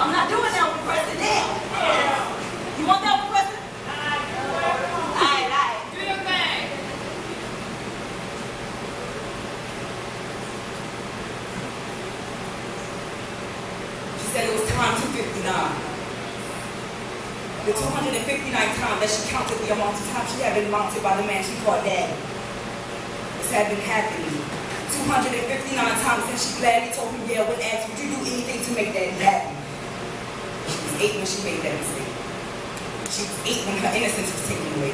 I'm not doing that one pressing down. You want that one pressing? Alright. Do your thing. She said it was time 259. The 259th time that she counted the amount of times she had been mounted by the man she called Daddy. This had been happening 259 times since she gladly told him, yeah, when asked, would you do anything to make Daddy happy? She was 8 when she made that mistake. She was 8 when her innocence was taken away.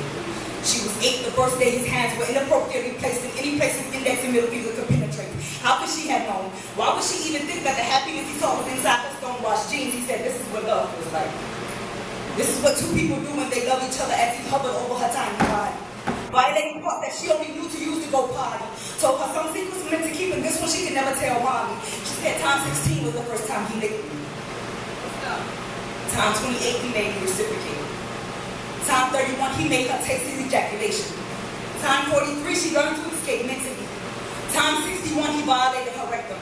She was 8 the first day his hands were inappropriately placed in any place his index and middle finger could penetrate. How could she have known? Why would she even think that the happiness he saw was inside her stonewashed jeans? He said, this is what love feels like. This is what two people do when they love each other, as he hovered over her tiny body. Violating parts that she only knew to use to go potty. Told her some secrets were meant to keep, and this one she could never tell mommy. She said time 16 was the first time he licked me. Time 28 he made me reciprocate. Time 31 he made her taste his ejaculation. Time 43 she learned to escape mentally. Time 61 he violated her rectum.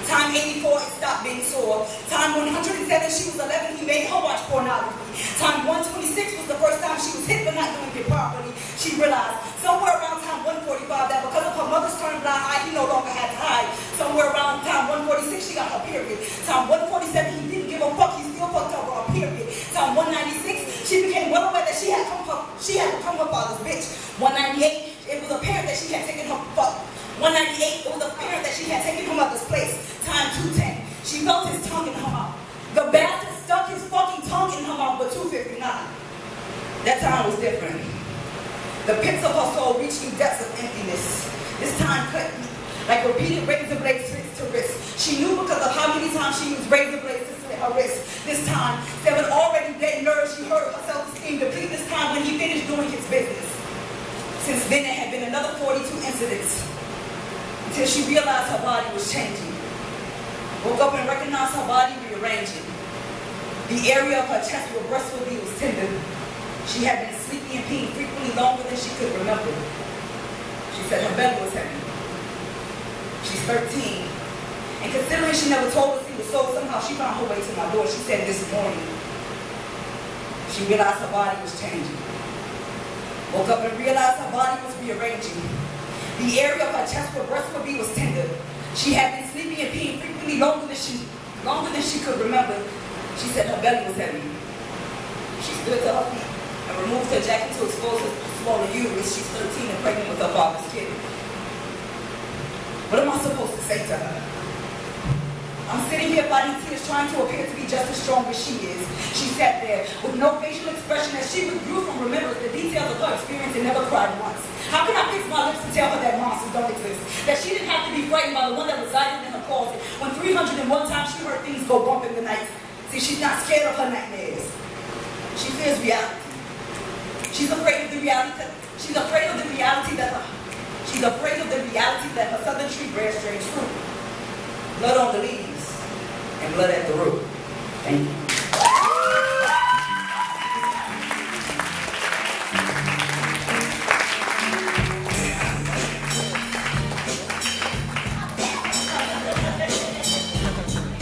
Time 84, it stopped being sore. Time 107, she was 11, he made her watch pornography. Time 126 was the first time she was hit but not doing it properly. She realized somewhere around time 145 that because of her mother's turned blind eye, he no longer had to hide. Somewhere around time 146, she got her period. Time 147, he didn't give a fuck, he still fucked over her period. Time 196, she became well aware that she had become her father's bitch. 198, it was apparent that she had taken her fuck. 198, it was apparent that she had taken her mother's place. Time 210, she felt his tongue in her mouth. The bastard stuck his fucking tongue in her mouth for 259. That time was different. The pits of her soul reached new depths of emptiness. This time cut me like repeated razor blades to wrist. She knew because of how many times she used razor blades to slit her wrist. This time, 7 already dead nerves, she heard her self-esteem deplete this time when he finished doing his business. Since then, there had been another 42 incidents. Until she realized her body was changing. Woke up and recognized her body rearranging. The area of her chest where breast would be was tender. She had been sleepy and peeing frequently longer than she could remember. She said her belly was heavy. She's 13. And considering she never told us he was so, somehow she found her way to my door. She said this morning, she realized her body was changing. Woke up and realized her body was rearranging. The area of her chest where breast would be was tender. She had been sleeping and peeing frequently longer than she could remember. She said her belly was heavy. She stood to her feet and removed her jacket to expose her smaller uterus. She's 13 and pregnant with her father's kid. What am I supposed to say to her? I'm sitting here fighting tears, trying to appear to be just as strong as she is. She sat there with no facial expression as she withdrew from remembrance the details of her experience and never cried once. How can I fix my lips to tell her that monsters don't exist? That she didn't have to be frightened by the one that resided in her closet when 301 times she heard things go bump in the night. See, she's not scared of her nightmares. She fears reality. She's afraid of the reality. She's afraid of the reality that her southern tree bears strange fruit. Blood on the leaves and blood at the root. Thank you.